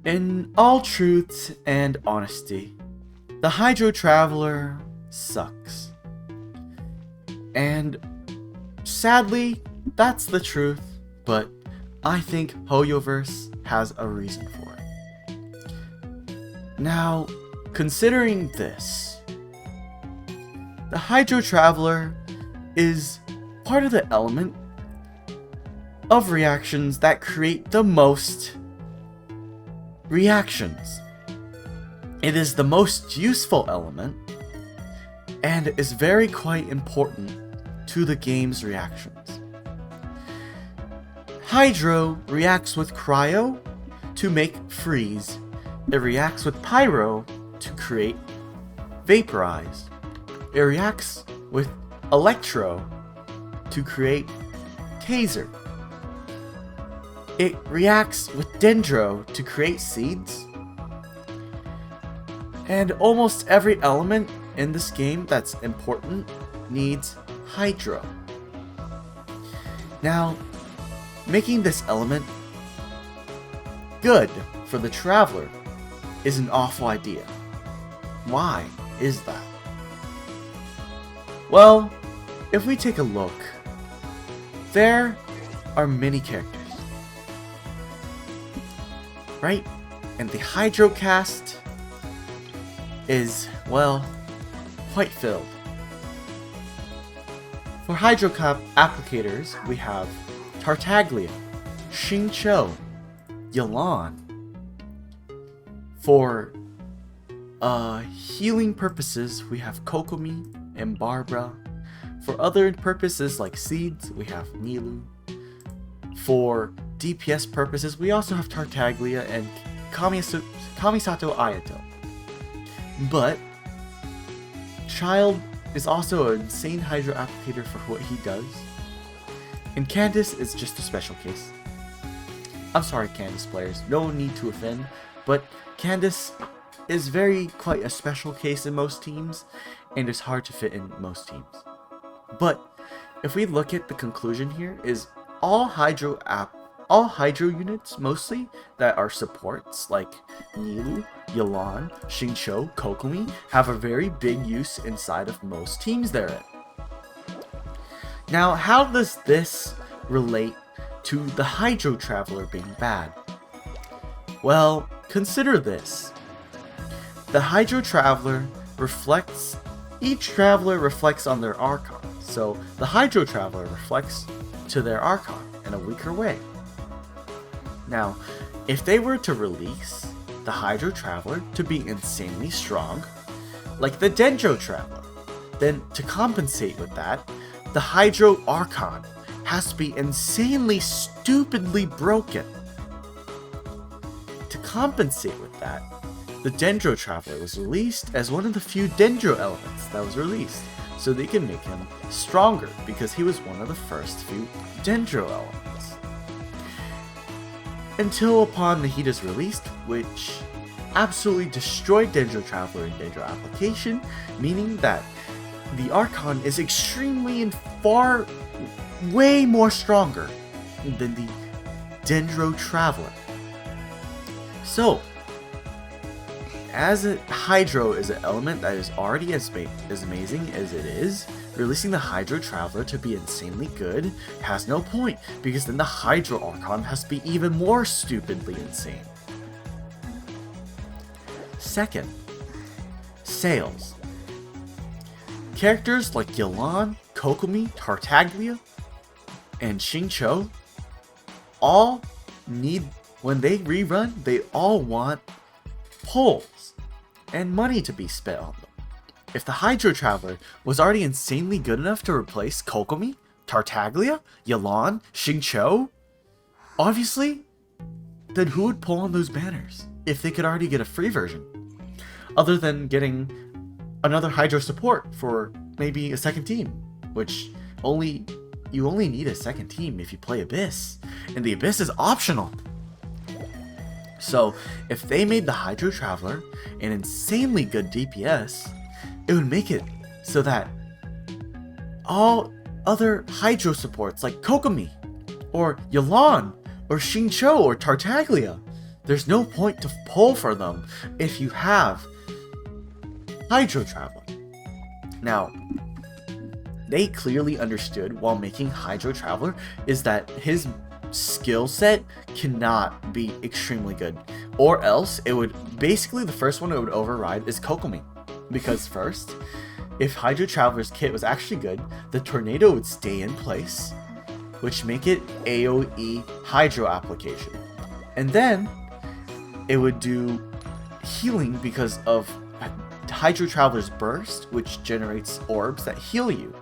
In all truth and honesty, the Hydro Traveler sucks. And sadly, that's the truth, but I think Hoyoverse has a reason for it. Now, considering this, the Hydro Traveler is part of the element of reactions that create the most reactions. It is the most useful element and is very quite important to the game's reactions. Hydro reacts with Cryo to make Freeze. It reacts with Pyro to create Vaporize. It reacts with Electro to create Taser. It reacts with Dendro to create Seeds. And almost every element in this game that's important needs Hydro. Now, making this element good for the Traveler is an awful idea. Why is that? Well, if we take a look, there are many characters, right? And the Hydro cast is, well, quite filled. For Hydro applicators, we have Tartaglia, Xingqiu, Yelan. For healing purposes, we have Kokomi and Barbara. For other purposes like Seeds, we have Nilu. For DPS purposes, we also have Tartaglia and Kamisato Ayato. But Child is also an insane Hydro applicator for what he does. And Candace is just a special case. I'm sorry, Candace players, no need to offend, but Candace is very quite a special case in most teams, and is hard to fit in most teams. But if we look at the conclusion here, is all Hydro units mostly that are supports like Nilu, Yelan, Xingqiu, Kokomi have a very big use inside of most teams they're in. Now, how does this relate to the Hydro Traveler being bad? Well, consider this. The Hydro Traveler each Traveler reflects on their Archon, so the Hydro Traveler reflects to their Archon in a weaker way. Now, if they were to release the Hydro Traveler to be insanely strong, like the Dendro Traveler, then to compensate with that, the Hydro Archon has to be insanely stupidly broken. To compensate with that, the Dendro Traveler was released as one of the few Dendro elements that was released, so they can make him stronger because he was one of the first few Dendro elements. Until upon Nahida's release, which absolutely destroyed Dendro Traveler and Dendro Application, meaning that the Archon is extremely and way more stronger than the Dendro Traveler. So, as a Hydro is an element that is already as amazing as it is, releasing the Hydro Traveler to be insanely good has no point, because then the Hydro Archon has to be even more stupidly insane. Second, sales. Characters like Yelan, Kokomi, Tartaglia, and Xingqiu all need, when they rerun, they all want polls and money to be spent on them. If the Hydro Traveler was already insanely good enough to replace Kokomi, Tartaglia, Yelan, Xingqiu, obviously, then who would pull on those banners if they could already get a free version? Other than getting another Hydro support for maybe a second team, which you only need a second team if you play Abyss, and the Abyss is optional. So, if they made the Hydro Traveler an insanely good DPS, it would make it so that all other Hydro supports like Kokomi, or Yelan, or Xingqiu, or Tartaglia there's no point to pull for them if you have Hydro Traveler. Now, they clearly understood while making Hydro Traveler is that his skill set cannot be extremely good, or else it would basically, the first one it would override is Kokomi, because first, if Hydro Traveler's kit was actually good, the tornado would stay in place, which make it AoE Hydro application, and then it would do healing because of Hydro Traveler's burst, which generates orbs that heal you,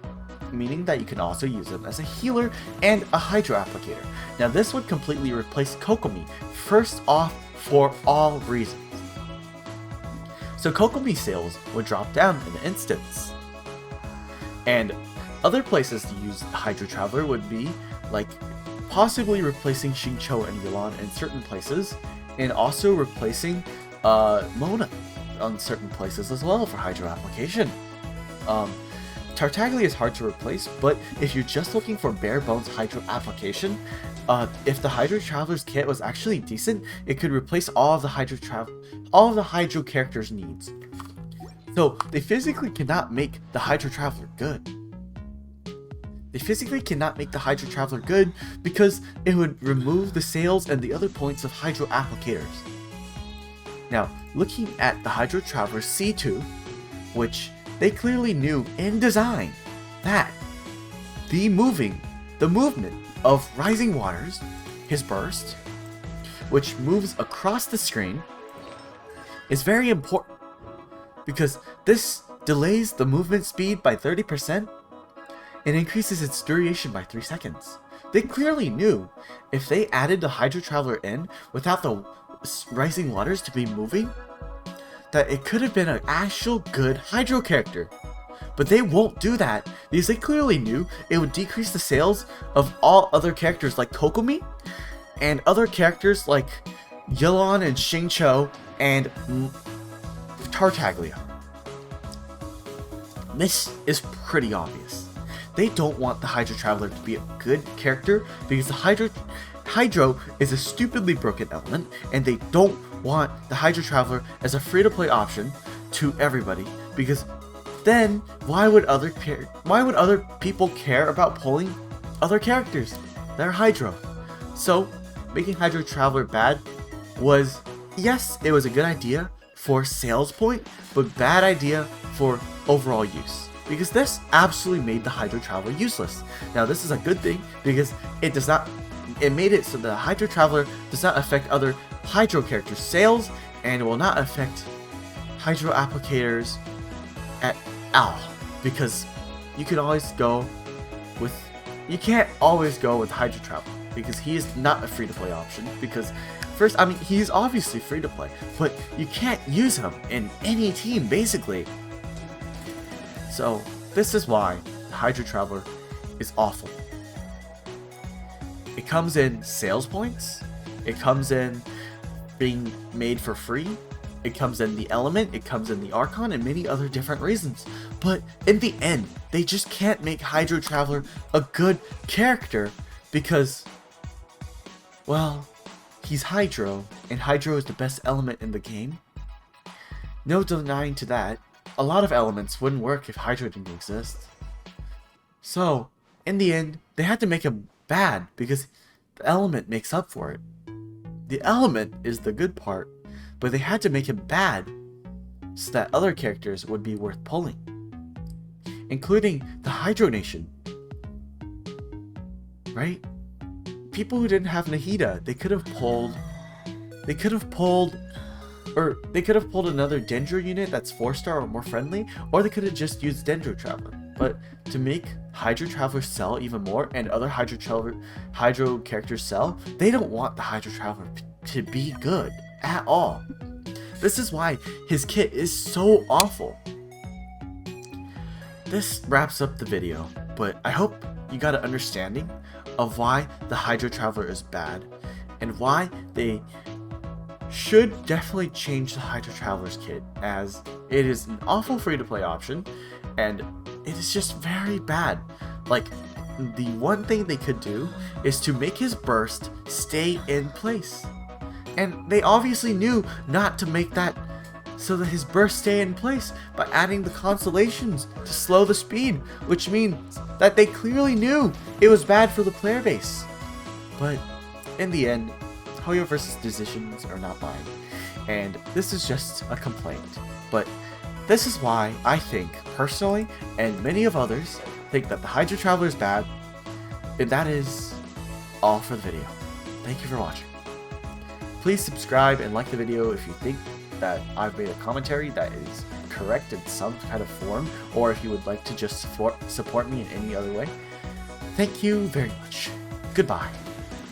meaning that you can also use them as a healer and a Hydro applicator. Now this would completely replace Kokomi, first off, for all reasons. So Kokomi sales would drop down in an instance. And other places to use Hydro Traveler would be like possibly replacing Xingqiu and Yulan in certain places, and also replacing Mona on certain places as well for Hydro application. Tartaglia is hard to replace, but if you're just looking for bare bones Hydro application, if the Hydro Traveler's kit was actually decent, it could replace all of the Hydro characters' needs. So they physically cannot make the Hydro Traveler good. They physically cannot make the Hydro Traveler good because it would remove the sails and the other points of Hydro applicators. Now, looking at the Hydro Traveler C2, which they clearly knew in design that the movement of Rising Waters, his burst, which moves across the screen, is very important because this delays the movement speed by 30% and increases its duration by 3 seconds. They clearly knew if they added the Hydro Traveler in without the Rising Waters to be moving, that it could have been an actual good Hydro character. But they won't do that because they clearly knew it would decrease the sales of all other characters like Kokomi and other characters like Yulan and Xingqiu and Tartaglia. This is pretty obvious. They don't want the Hydro Traveler to be a good character because the Hydro is a stupidly broken element, and they don't want the Hydro Traveler as a free-to-play option to everybody, because then why would other people care about pulling other characters that are Hydro? So making Hydro Traveler bad was, yes, it was a good idea for sales point, but bad idea for overall use, because this absolutely made the Hydro Traveler useless. Now this is a good thing because it made it so the Hydro Traveler does not affect other Hydro characters' sales, and it will not affect Hydro applicators at all, because you can't always go with Hydro Traveler because he is not a free-to-play option. Because first, I mean, he's obviously free-to-play, but you can't use him in any team basically. So this is why the Hydro Traveler is awful. It comes in sales points, it comes in being made for free, it comes in the element, it comes in the Archon, and many other different reasons. But in the end, they just can't make Hydro Traveler a good character because, well, he's Hydro, and Hydro is the best element in the game. No denying to that. A lot of elements wouldn't work if Hydro didn't exist. So, in the end, they had to make him bad because the element makes up for it. The element is the good part, but they had to make him bad so that other characters would be worth pulling, including the Hydro Nation. Right? People who didn't have Nahida, they could have pulled another Dendro unit that's 4-star or more friendly, or they could have just used Dendro Traveler. But to make Hydro Traveler sell even more and other Hydro characters sell, they don't want the Hydro Traveler to be good at all. This is why his kit is so awful. This wraps up the video, but I hope you got an understanding of why the Hydro Traveler is bad and why they should definitely change the Hydro Traveler's kit, as it is an awful free-to-play option and it is just very bad. Like, the one thing they could do is to make his burst stay in place. And they obviously knew not to make that so that his burst stay in place by adding the constellations to slow the speed, which means that they clearly knew it was bad for the player base. But in the end, Hoyoverse's decisions are not mine, and this is just a complaint. But this is why I think, personally, and many of others, think that the Hydra Traveler is bad, and that is all for the video. Thank you for watching. Please subscribe and like the video if you think that I've made a commentary that is correct in some kind of form, or if you would like to just support me in any other way. Thank you very much. Goodbye.